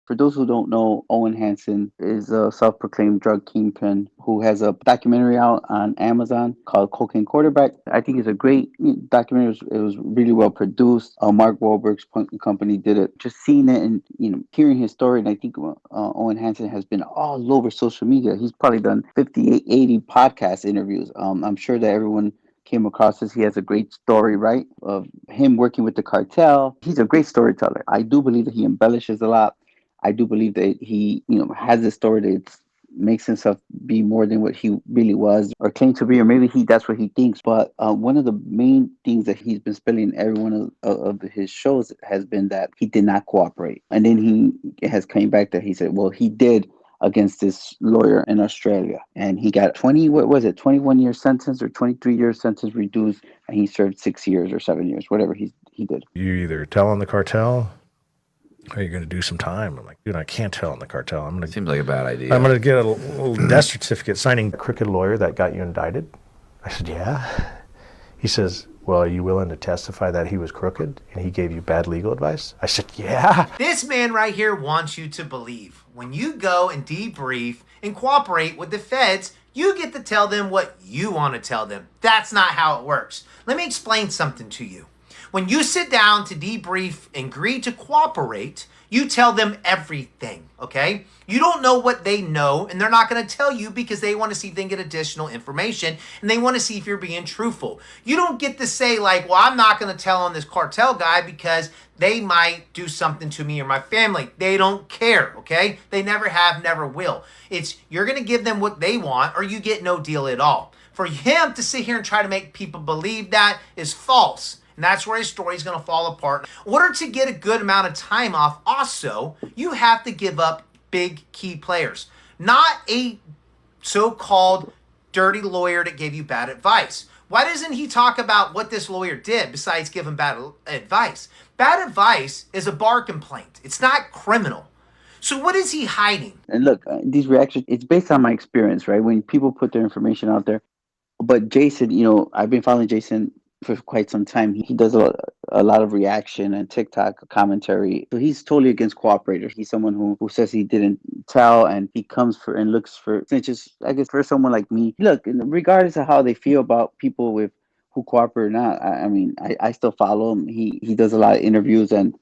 For those who don't know, Owen Hansen is a self-proclaimed drug kingpin who has a documentary out on Amazon called Cocaine Quarterback. I think it's a great documentary. It was really well produced. Mark Wahlberg's company did it. Just seeing it and hearing his story, and I think Owen Hansen has been all over social media. He's probably done 50, 80 podcast interviews. I'm sure that everyone came across this. He has a great story, right, of him working with the cartel. He's a great storyteller. I do believe that he embellishes a lot. I do believe that he, has a story that makes himself be more than what he really was or claims to be, or maybe that's what he thinks. But one of the main things that he's been spilling in every one of his shows has been that he did not cooperate. And then he has came back that he said, well, he did against this lawyer in Australia. And he got 21-year sentence or 23-year sentence reduced, and he served 6 years or 7 years, whatever he did. You either tell on the cartel or you're going to do some time. I'm like, dude, I can't tell on the cartel. Seems like a bad idea. I'm going to get a little death certificate signing a crooked lawyer that got you indicted. I said, yeah. He says, well, are you willing to testify that he was crooked and he gave you bad legal advice? I said, yeah. This man right here wants you to believe when you go and debrief and cooperate with the feds, you get to tell them what you want to tell them. That's not how it works. Let me explain something to you. When you sit down to debrief and agree to cooperate, you tell them everything, okay? You don't know what they know, and they're not going to tell you because they want to see if they can get additional information, and they want to see if you're being truthful. You don't get to say, like, well, I'm not going to tell on this cartel guy because they might do something to me or my family. They don't care, okay? They never have, never will. It's you're going to give them what they want, or you get no deal at all. For him to sit here and try to make people believe that is false. And that's where his story is going to fall apart. In order to get a good amount of time off, also, you have to give up big key players. Not a so-called dirty lawyer that gave you bad advice. Why doesn't he talk about what this lawyer did besides give him bad advice? Bad advice is a bar complaint. It's not criminal. So what is he hiding? And look, these reactions, it's based on my experience, right? When people put their information out there. But Jason, I've been following Jason for quite some time. He does a lot of reaction and TikTok commentary. So he's totally against cooperators. He's someone who says he didn't tell, and he comes for and looks for snitches. I guess for someone like me, look, regardless of how they feel about people who cooperate or not, I still follow him. He does a lot of interviews, and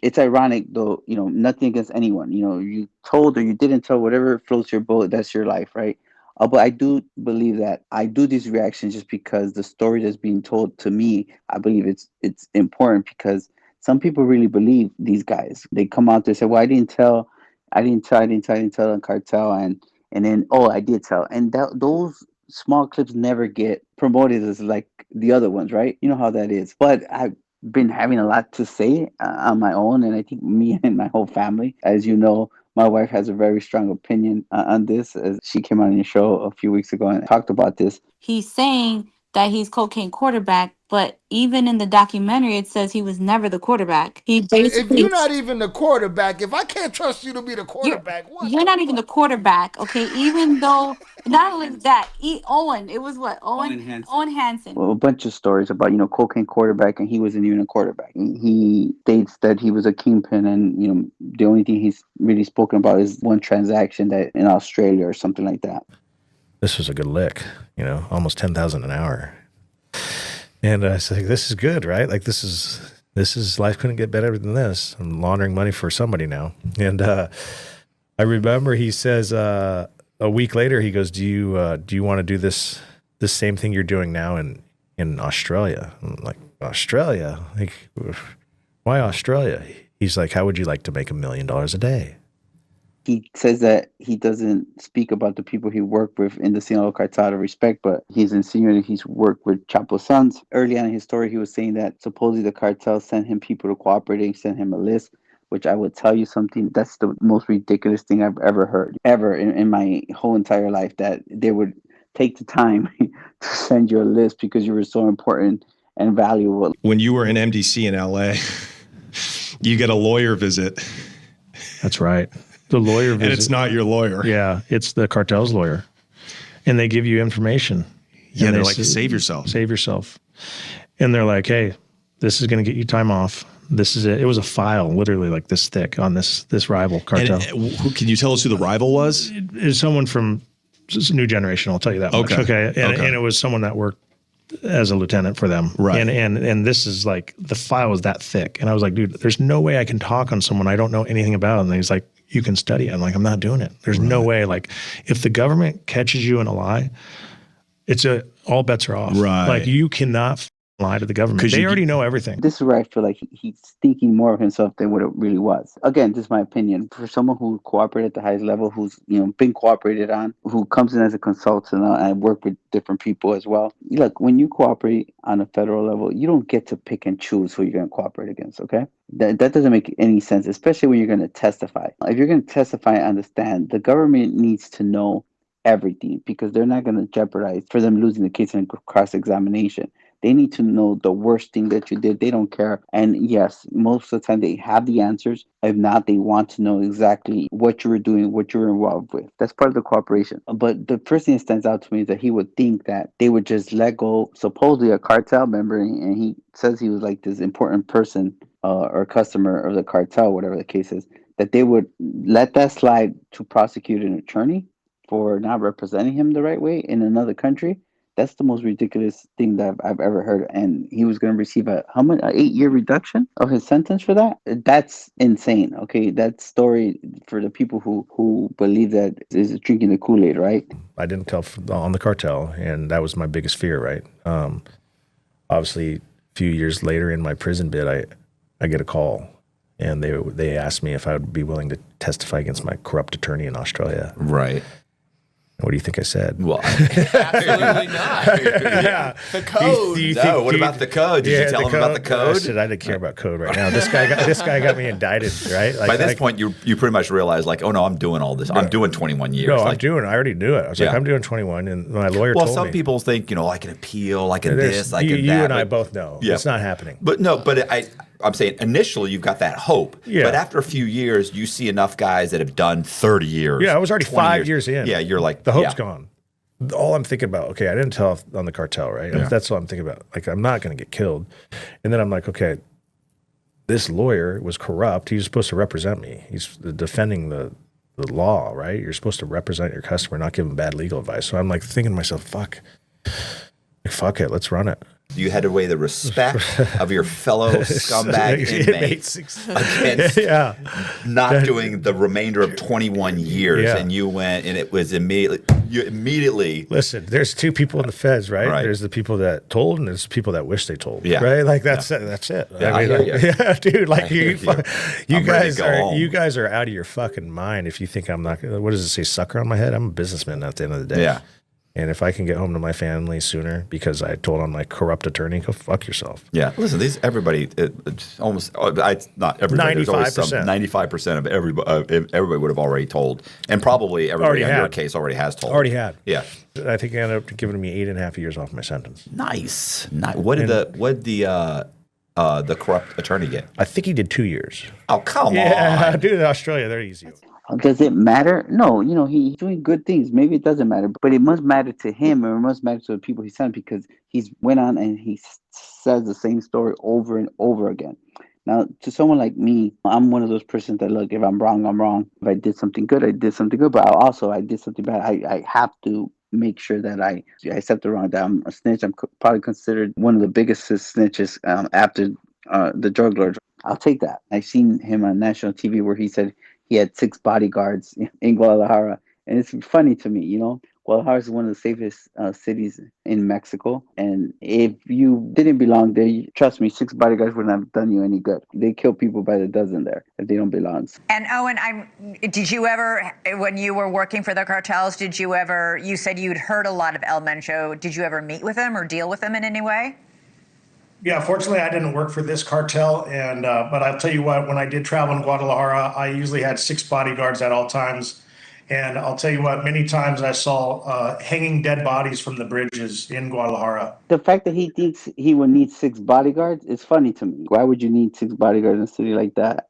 it's ironic though, nothing against anyone. You told or you didn't tell, whatever floats your boat, that's your life, right? But I do believe that I do these reactions just because the story that's being told to me, I believe it's important because some people really believe these guys. They come out there and say, well, I didn't tell on cartel, and then, oh, I did tell. And those small clips never get promoted as like the other ones, right? You know how that is. But I've been having a lot to say on my own, and I think me and my whole family, as you know, my wife has a very strong opinion on this, as she came on your show a few weeks ago and talked about this. He's saying that he's cocaine quarterback, but even in the documentary, it says he was never the quarterback. He basically, if you're not even the quarterback, if I can't trust you to be the quarterback, you're not even the quarterback, okay? Even though, not only that, Owen, it was what? Owen Hansen. Well, a bunch of stories about, cocaine quarterback, and he wasn't even a quarterback. He states that he was a kingpin, and, the only thing he's really spoken about is one transaction that in Australia or something like that. This was a good lick, almost 10,000 an hour. And I said, this is good, right? Like this is life couldn't get better than this. I'm laundering money for somebody now. And I remember he says a week later, he goes, do you want to do this same thing you're doing now in Australia? I'm like, Australia? Like, why Australia? He's like, how would you like to make $1 million a day? He says that he doesn't speak about the people he worked with in the Sinaloa cartel out of respect, but he's insinuating he's worked with Chapo's sons. Early on in his story, he was saying that supposedly the cartel sent him people to cooperate and sent him a list, which I would tell you something, that's the most ridiculous thing I've ever heard, ever in my whole entire life, that they would take the time to send you a list because you were so important and valuable. When you were in MDC in LA, you get a lawyer visit. That's right. The lawyer visit. And it's not your lawyer. Yeah, it's the cartel's lawyer. And they give you information. Yeah, and they're like, save yourself. Save yourself. And they're like, hey, this is going to get you time off. this is it. It was a file, literally like this thick on this rival cartel. And can you tell us who the rival was? It was someone from New Generation. I'll tell you that much. Okay. And it was someone that worked as a lieutenant for them. Right. And this is like, the file was that thick. And I was like, dude, there's no way I can talk on someone I don't know anything about. And he's like, you can study it. I'm like, I'm not doing it. There's no way. Like, if the government catches you in a lie, all bets are off. Right. Like, you cannot lie to the government. They already know everything. This is where I feel like he's thinking more of himself than what it really was. Again, this is my opinion. For someone who cooperated at the highest level, who's been cooperated on, who comes in as a consultant and work with different people as well. Look, when you cooperate on a federal level, you don't get to pick and choose who you're going to cooperate against. Okay, that doesn't make any sense, especially when you're going to testify. If you're going to testify and understand, the government needs to know everything, because they're not going to jeopardize for them losing the case in cross-examination. They need to know the worst thing that you did. They don't care. And yes, most of the time they have the answers. If not, they want to know exactly what you were doing, what you were involved with. That's part of the cooperation. But the first thing that stands out to me is that he would think that they would just let go, supposedly a cartel member, and he says he was like this important person or customer of the cartel, whatever the case is, that they would let that slide to prosecute an attorney for not representing him the right way in another country. That's the most ridiculous thing that I've ever heard. And he was going to receive an 8-year reduction of his sentence for that. That's insane. Okay, that story, for the people who believe that, is drinking the Kool-Aid, right? I didn't tell on the cartel, and that was my biggest fear, right? Obviously, a few years later in my prison bid, I get a call, and they asked me if I would be willing to testify against my corrupt attorney in Australia. Right. What do you think I said? Well, absolutely not. Yeah. The code. What about the code? Did you tell him about the code? I said I didn't care about code right now. This guy got me indicted, right? By this point, you pretty much realize, like, oh no, I'm doing all this. I'm doing 21 years. No, I already knew it. I was like, I'm doing 21, and my lawyer told me. Well, some people think, I can appeal, I can this, I can that. You and I both know it's not happening. But no, I'm saying initially you've got that hope. Yeah. But after a few years, you see enough guys that have done 30 years. Yeah, I was already 5 years in. Yeah, you're like, the hope's gone. All I'm thinking about, okay, I didn't tell on the cartel, right? Yeah. That's all I'm thinking about. Like, I'm not going to get killed. And then I'm like, okay, this lawyer was corrupt. He was supposed to represent me. He's defending the law, right? You're supposed to represent your customer, not give him bad legal advice. So I'm like thinking to myself, fuck it, let's run it. You had to weigh the respect of your fellow scumbag inmates against not doing the remainder of 21 years. Yeah. And you went, and it was immediately. Listen, there's two people in the feds, right? There's the people that told, and there's people that wish they told. Yeah. Right? Like, that's it. Yeah, I hear you. Yeah, dude. Like, you guys are out of your fucking mind if you think I'm not. What does it say? Sucker on my head? I'm a businessman at the end of the day. Yeah. And if I can get home to my family sooner because I told on my corrupt attorney, go fuck yourself. Yeah. Listen, everybody, almost, not everybody, 95% of everybody would have already told. And probably everybody on your case already has told. Already had. Yeah. I think I ended up giving me 8.5 years off my sentence. Nice. What did the corrupt attorney get? I think he did 2 years. Oh, come on. Yeah, dude, in Australia, they're easy. Does it matter? No, he's doing good things. Maybe it doesn't matter, but it must matter to him, or it must matter to the people he sent, because he's went on and he says the same story over and over again. Now, to someone like me, I'm one of those persons that, look, if I'm wrong, I'm wrong. If I did something good, I did something good. But I did something bad. I have to make sure that I accept the wrong, that I'm a snitch. I'm probably considered one of the biggest snitches after the drug lords. I'll take that. I've seen him on national TV where he said he had 6 bodyguards in Guadalajara. And it's funny to me, Guadalajara is one of the safest cities in Mexico. And if you didn't belong there, trust me, 6 bodyguards wouldn't have done you any good. They kill people by the dozen there if they don't belong. And Owen, did you ever, when you were working for the cartels, you said you'd heard a lot of El Mencho. Did you ever meet with them or deal with them in any way? Yeah, fortunately, I didn't work for this cartel, and but I'll tell you what, when I did travel in Guadalajara, I usually had 6 bodyguards at all times. And I'll tell you what, many times I saw hanging dead bodies from the bridges in Guadalajara. The fact that he thinks he would need 6 bodyguards is funny to me. Why would you need 6 bodyguards in a city like that?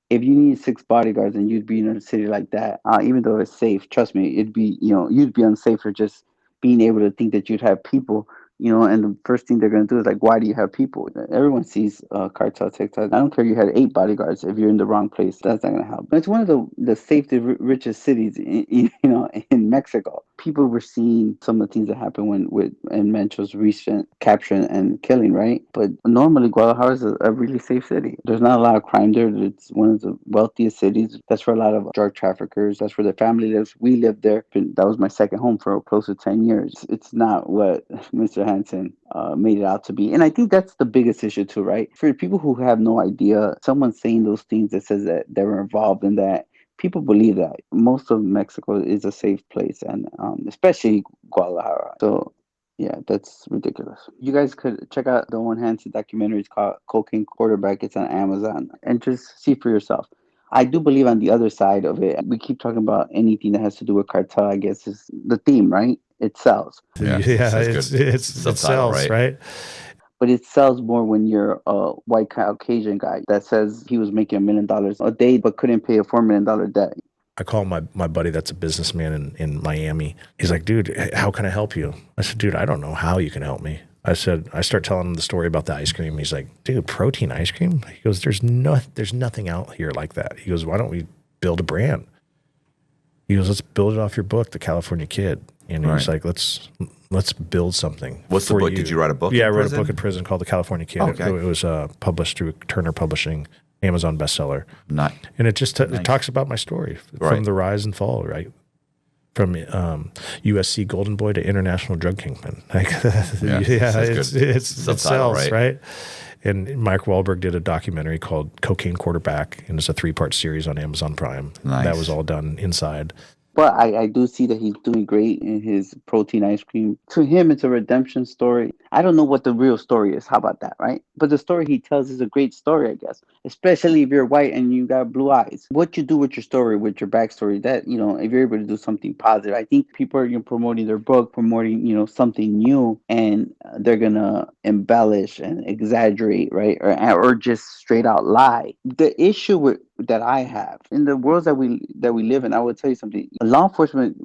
If you need 6 bodyguards and you'd be in a city like that, even though it's safe, trust me, it'd be, you'd be unsafe for just being able to think that you'd have people And the first thing they're going to do is like, why do you have people? Everyone sees cartel TikTok. I don't care. You had 8 bodyguards. If you're in the wrong place, that's not going to help. It's one of the safety richest cities, in Mexico. People were seeing some of the things that happened in Mencho's recent capture and killing, right? But normally Guadalajara is a really safe city. There's not a lot of crime there. It's one of the wealthiest cities. That's where a lot of drug traffickers. That's where the family lives. We lived there. That was my second home for close to 10 years. It's not what Mr. Hansen made it out to be. And I think that's the biggest issue too, right? For people who have no idea, someone saying those things that says that they were involved in that, people believe that. Most of Mexico is a safe place, and especially Guadalajara. So, yeah, that's ridiculous. You guys could check out the Owen Hansen documentary. It's called Cocaine Quarterback. It's on Amazon, and just see for yourself. I do believe on the other side of it, we keep talking about anything that has to do with cartel, I guess, is the theme, right? It sells. Yeah, it sells, right? But it sells more when you're a white Caucasian guy that says he was making $1 million a day but couldn't pay a $4 million debt. I call my buddy that's a businessman in Miami. He's like, dude, how can I help you? I said, dude, I don't know how you can help me. I start telling him the story about the ice cream. He's like, dude, protein ice cream? He goes, there's nothing out here like that. He goes, why don't we build a brand? He goes, let's build it off your book, The California Kid. And he's like, let's build something. What's the book? Did you write a book? Yeah, I wrote a book in prison called The California Kid. Okay. It was published through Turner Publishing, Amazon bestseller. Nice. And it just it talks about my story from the rise and fall, right? From USC Golden Boy to international drug kingpin. Like, it sells, right? And Mike Wahlberg did a documentary called Cocaine Quarterback, and it's a 3-part series on Amazon Prime. Nice. That was all done inside. But I do see that he's doing great in his protein ice cream. To him, it's a redemption story. I don't know what the real story is. How about that, right? But the story he tells is a great story, I guess. Especially if you're white and you got blue eyes. What you do with your story, with your backstory, that, if you're able to do something positive, I think people are promoting their book, promoting, something new, and they're going to embellish and exaggerate, right? Or just straight out lie. The issue that I have in the worlds that we live in, I will tell you something. Law enforcement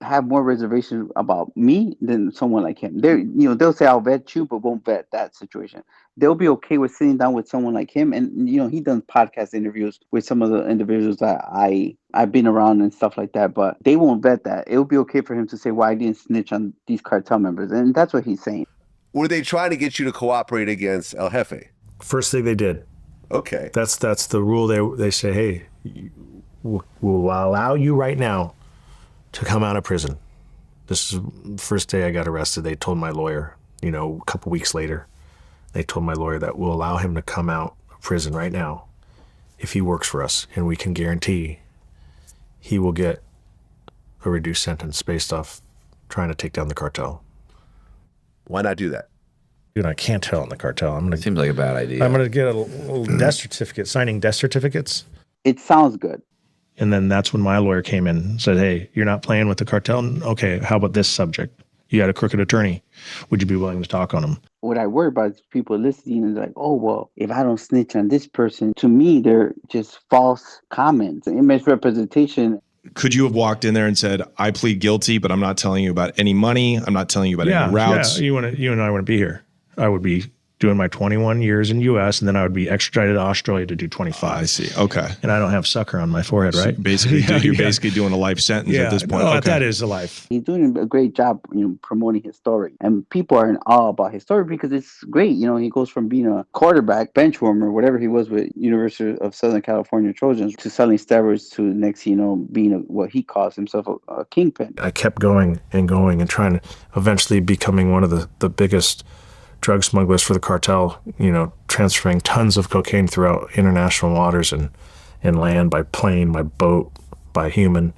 have more reservations about me than someone like him. They'll say I'll vet you, but won't vet that situation. They'll be okay with sitting down with someone like him, and he does podcast interviews with some of the individuals that I've been around and stuff like that. But they won't vet that. It'll be okay for him to say, "Well, I didn't snitch on these cartel members," and that's what he's saying. Were they trying to get you to cooperate against El Jefe? First thing they did. Okay. That's the rule. They say, hey, we'll allow you right now to come out of prison. This is the first day I got arrested. They told my lawyer, a couple weeks later, they told my lawyer that we'll allow him to come out of prison right now if he works for us, and we can guarantee he will get a reduced sentence based off trying to take down the cartel. Why not do that? Dude, I can't tell in the cartel. Seems like a bad idea. I'm gonna get a little death certificate, signing death certificates. It sounds good. And then that's when my lawyer came in and said, hey, you're not playing with the cartel? Okay, how about this subject? You got a crooked attorney. Would you be willing to talk on him? What I worry about is people listening and like, oh, well, if I don't snitch on this person, to me, they're just false comments and misrepresentation. Could you have walked in there and said, I plead guilty, but I'm not telling you about any money. I'm not telling you about any routes. Yeah, you and I want to be here. I would be doing my 21 years in U.S., and then I would be extradited to Australia to do 25. I see. Okay. And I don't have sucker on my forehead, right? So basically, you're basically doing a life sentence at this point. No, that is a life. He's doing a great job, promoting his story. And people are in awe about his story because it's great. He goes from being a quarterback, bench warmer, whatever he was with University of Southern California Trojans, to selling steroids, to next, being what he calls himself a kingpin. I kept going and trying to eventually becoming one of the biggest drug smugglers for the cartel, transferring tons of cocaine throughout international waters and land by plane, by boat, by human.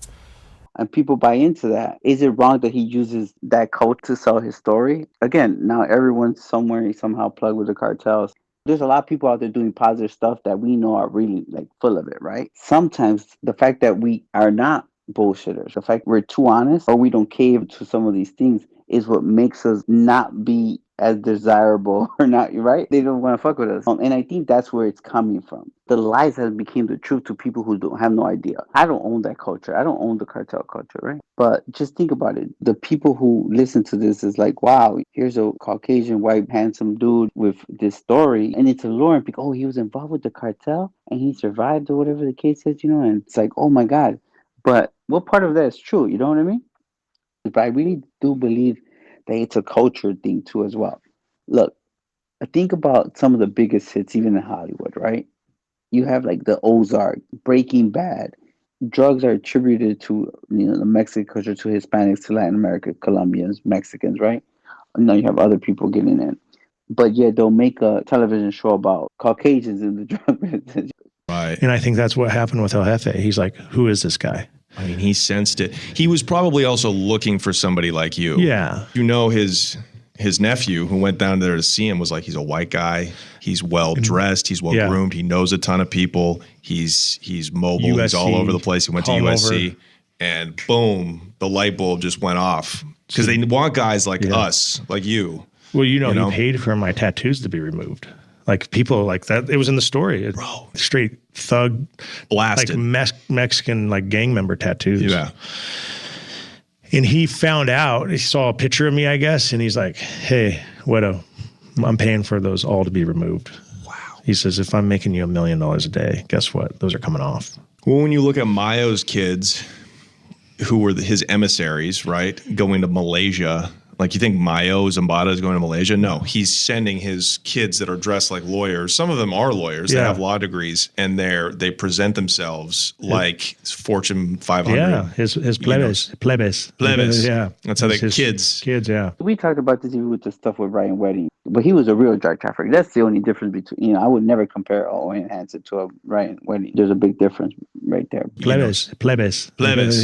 And people buy into that. Is it wrong that he uses that code to sell his story? Again, now everyone's somehow plugged with the cartels. There's a lot of people out there doing positive stuff that we know are really full of it, right? Sometimes the fact that we are not bullshitters, the fact we're too honest or we don't cave to some of these things is what makes us not be as desirable or not, right? They don't want to fuck with us. And I think that's where it's coming from. The lies has become the truth to people who don't have no idea. I don't own that culture. I don't own the cartel culture, right? But just think about it. The people who listen to this is like, wow, here's a Caucasian, white, handsome dude with this story. And it's alluring because, oh, he was involved with the cartel and he survived or whatever the case is, And it's like, oh my God. But what part of that is true? You know what I mean? But I really do believe that it's a culture thing too as well. Look, I think about some of the biggest hits even in Hollywood, right? You have like the Ozark, Breaking Bad. Drugs are attributed to the Mexican culture, to Hispanics, to Latin America, Colombians, Mexicans, right? Now you have other people getting in. But yet they'll make a television show about Caucasians in the drug business. Right. And I think that's what happened with El Jefe. He's like, who is this guy? I mean, he sensed it. He was probably also looking for somebody like you. Yeah. His nephew who went down there to see him was like, he's a white guy. He's well dressed. He's well groomed. He knows a ton of people. He's mobile. USC, he's all over the place. He went to USC, over. And boom, the light bulb just went off because they want guys like us, like you. Well, he paid for my tattoos to be removed. Like people like that. It was in the story. Bro, straight thug, blasted, like Mexican like gang member tattoos. Yeah. And he found out. He saw a picture of me, I guess, and he's like, "Hey, Widow, I'm paying for those all to be removed." Wow. He says, "If I'm making you $1 million a day, guess what? Those are coming off." Well, when you look at Mayo's kids, who were his emissaries, right, going to Malaysia. Like, you think Mayo Zambada is going to Malaysia? No, he's sending his kids that are dressed like lawyers. Some of them are lawyers. They have law degrees, and they present themselves like Fortune 500. Yeah, his plebes. Plebes. Yeah. That's how his kids. Kids, yeah. We talked about this even with the stuff with Ryan Wedding, but he was a real drug trafficker. That's the only difference between, I would never compare Owen Hansen to a Ryan Wedding. There's a big difference right there. Plebes.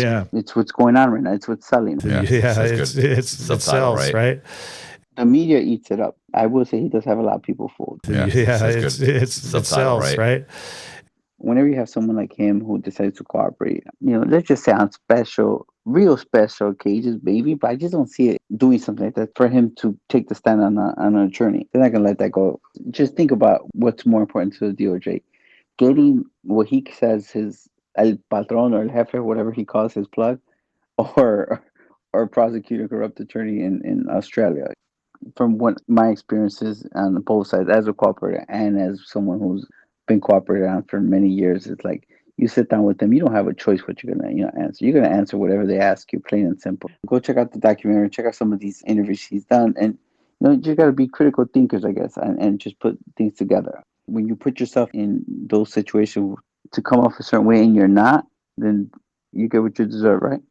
Yeah. It's what's going on right now. It's what's selling. It sells, right? The media eats it up. I will say he does have a lot of people fooled. It sells, right? Whenever you have someone like him who decides to cooperate, let's just say on real special occasions, maybe, but I just don't see it doing something like that for him to take the stand on an attorney. They're not going to let that go. Just think about what's more important to the DOJ. Getting what he says his el patron or el jefe, whatever he calls his plug, or prosecute a corrupt attorney in Australia. From what my experiences on both sides as a cooperator and as someone who's been cooperating on for many years, it's like you sit down with them, you don't have a choice what you're gonna answer. You're gonna answer whatever they ask you, plain and simple. Go check out the documentary, check out some of these interviews he's done, and you gotta be critical thinkers, I guess, and just put things together. When you put yourself in those situations to come off a certain way and you're not, then you get what you deserve, right?